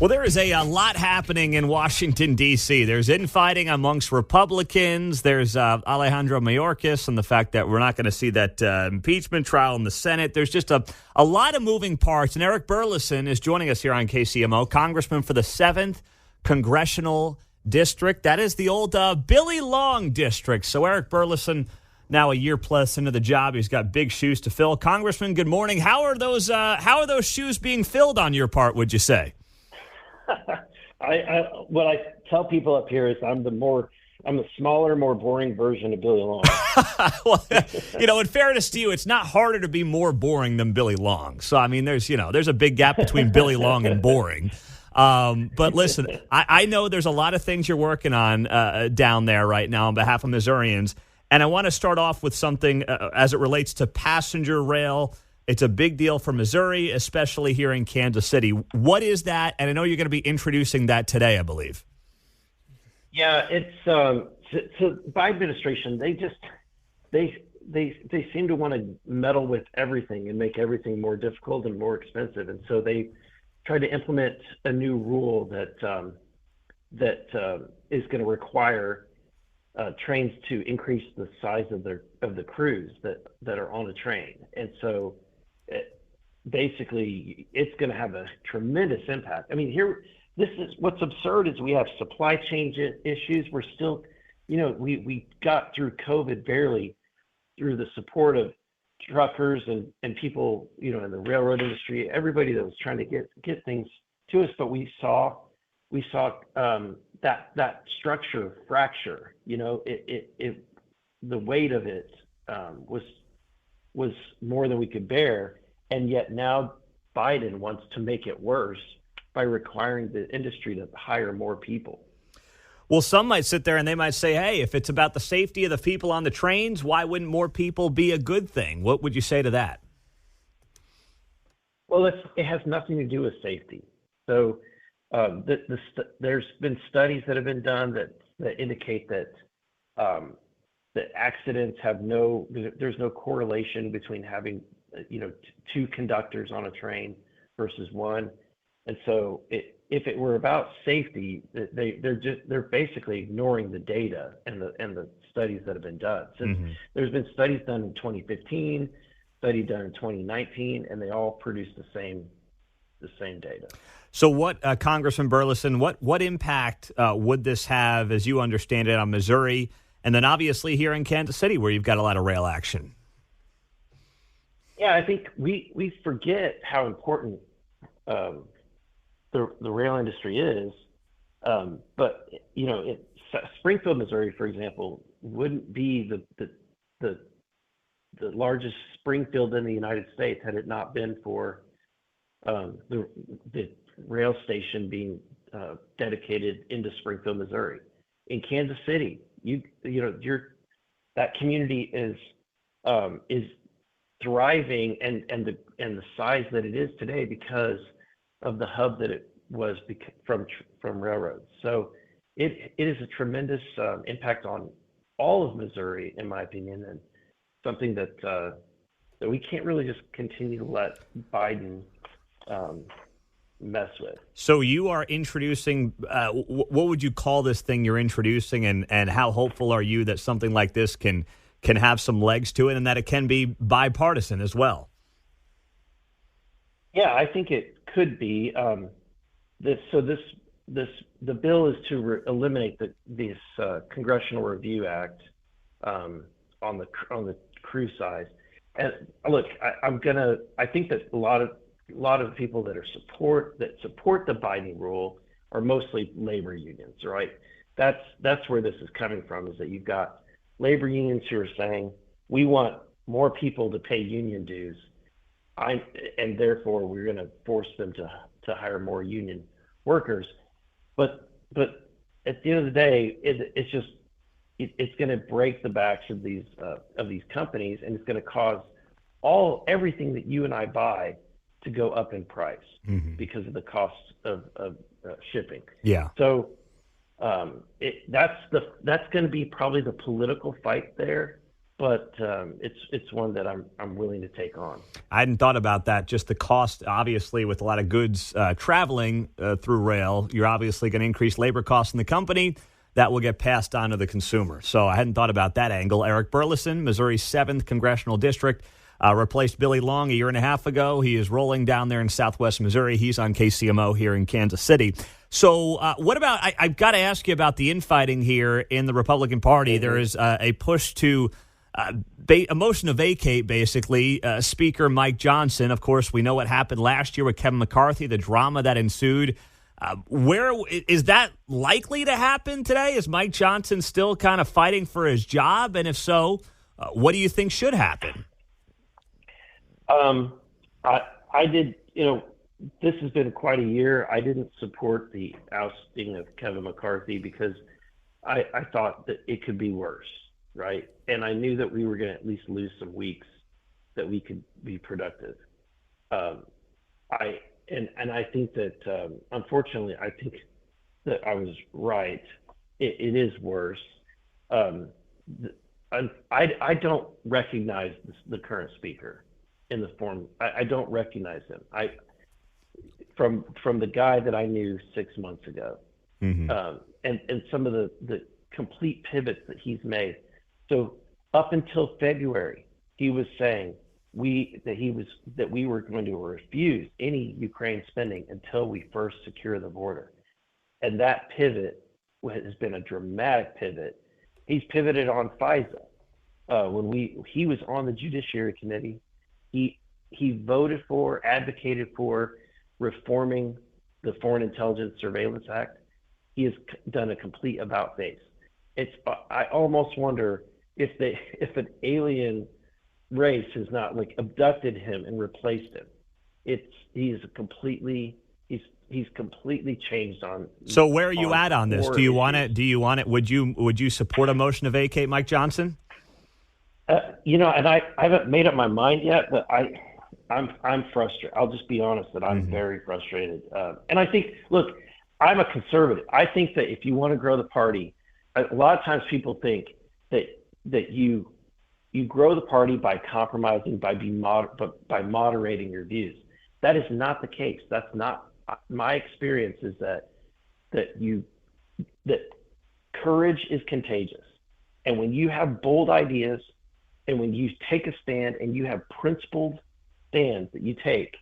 Well, there is a lot happening in Washington, D.C. There's infighting amongst Republicans. There's Alejandro Mayorkas and the fact that we're not going to see that impeachment trial in the Senate. There's just a lot of moving parts. And Eric Burlison is joining us here on KCMO, Congressman for the 7th Congressional District. That is the old Billy Long District. So Eric Burlison, now a year plus into the job, he's got big shoes to fill. Congressman, good morning. How are those shoes being filled on your part, would you say? What I tell people up here is I'm the smaller, more boring version of Billy Long. Well, in fairness to you, it's not harder to be more boring than Billy Long. So, I mean, there's a big gap between Billy Long and boring. But listen, I know there's a lot of things you're working on down there right now on behalf of Missourians. And I want to start off with something as it relates to passenger rail. It's a big deal for Missouri, especially here in Kansas City. What is that? And I know you're going to be introducing that today, I believe. Yeah, it's so Biden administration. They seem to want to meddle with everything and make everything more difficult and more expensive. And so they tried to implement a new rule that is going to require trains to increase the size of the crews that are on a train. And so basically it's going to have a tremendous impact. I mean, this is what's absurd is we have supply chain issues. We're still, we got through COVID barely through the support of truckers and people, in the railroad industry, everybody that was trying to get things to us. But we saw that structure fracture. The weight of it was more than we could bear, and yet now Biden wants to make it worse by requiring the industry to hire more people. Well, some might sit there and they might say, hey, if it's about the safety of the people on the trains, why wouldn't more people be a good thing? What would you say to that? Well, it has nothing to do with safety. So there's been studies that have been done that indicate that accidents there's no correlation between having two conductors on a train versus one. And so if it were about safety, they're basically ignoring the data and the studies that have been done. Since there's been studies done in 2015, study done in 2019, and they all produce the same data. So what, Congressman Burlison, what impact would this have, as you understand it, on Missouri, and then obviously here in Kansas City, where you've got a lot of rail action? Yeah, I think we forget how important the rail industry is. But Springfield, Missouri, for example, wouldn't be the largest Springfield in the United States had it not been for the rail station being dedicated into Springfield, Missouri. In Kansas City, that community is thriving and the size that it is today because of the hub that it was from railroads. So it is a tremendous impact on all of Missouri, in my opinion, and something that we can't really just continue to let Biden mess with. So you are introducing, what would you call this thing you're introducing, and how hopeful are you that something like this can have some legs to it and that it can be bipartisan as well? Yeah, I think it could be. The bill is to eliminate this Congressional Review Act on the crew size. And look, I think that a lot of people that support the Biden rule are mostly labor unions, right? That's where this is coming from, is that you've got labor unions who are saying, we want more people to pay union dues, and therefore we're going to force them to hire more union workers. But at the end of the day, it's going to break the backs of these companies, and it's going to cause everything that you and I buy to go up in price because of the cost of shipping. Yeah. So that's going to be probably the political fight there. but it's one that I'm willing to take on. I hadn't thought about that. Just the cost, obviously, with a lot of goods traveling through rail, you're obviously going to increase labor costs in the company. That will get passed on to the consumer. So I hadn't thought about that angle. Eric Burlison, Missouri's 7th Congressional District, replaced Billy Long a year and a half ago. He is rolling down there in southwest Missouri. He's on KCMO here in Kansas City. So what about, I've got to ask you about the infighting here in the Republican Party. There is a push to, a motion to vacate, basically, Speaker Mike Johnson. Of course, we know what happened last year with Kevin McCarthy, the drama that ensued. Where is that likely to happen today? Is Mike Johnson still kind of fighting for his job? And if so, what do you think should happen? I did, this has been quite a year. I didn't support the ousting of Kevin McCarthy because I thought that it could be worse, right? And I knew that we were going to at least lose some weeks that we could be productive. And I think that, unfortunately, I think that I was right. It is worse. I don't recognize the current speaker in the form. I don't recognize him. From the guy that I knew 6 months ago, and some of the complete pivots that he's made. So up until February, he was saying that we were going to refuse any Ukraine spending until we first secure the border. And that pivot has been a dramatic pivot. He's pivoted on FISA. When he was on the Judiciary Committee, he voted for, advocated for reforming the Foreign Intelligence Surveillance Act. He has done a complete about face. I almost wonder if an alien race has not abducted him and replaced him. He's completely changed on. So where are you at on this? Do you want it? Would you support a motion to vacate Mike Johnson? And I haven't made up my mind yet, but I'm frustrated. I'll just be honest that I'm very frustrated. And I think, look, I'm a conservative. I think that if you want to grow the party, a lot of times people think that you grow the party by compromising, by moderating your views. That is not the case. That's not my experience. Is that courage is contagious, and when you have bold ideas, and when you take a stand, and you have principled stands that you take,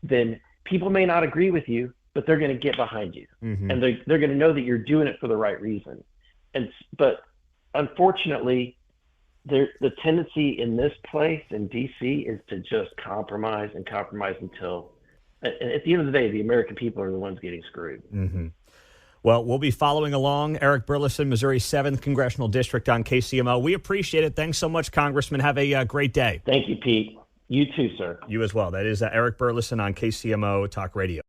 then people may not agree with you, but they're going to get behind you, and they're going to know that you're doing it for the right reason. But unfortunately, the tendency in this place in D.C. is to just compromise until, at the end of the day, the American people are the ones getting screwed. Well, we'll be following along. Eric Burlison, Missouri's 7th Congressional District on KCMO. We appreciate it. Thanks so much, Congressman. Have a great day. Thank you, Pete. You too, sir. You as well. That is Eric Burlison on KCMO Talk Radio.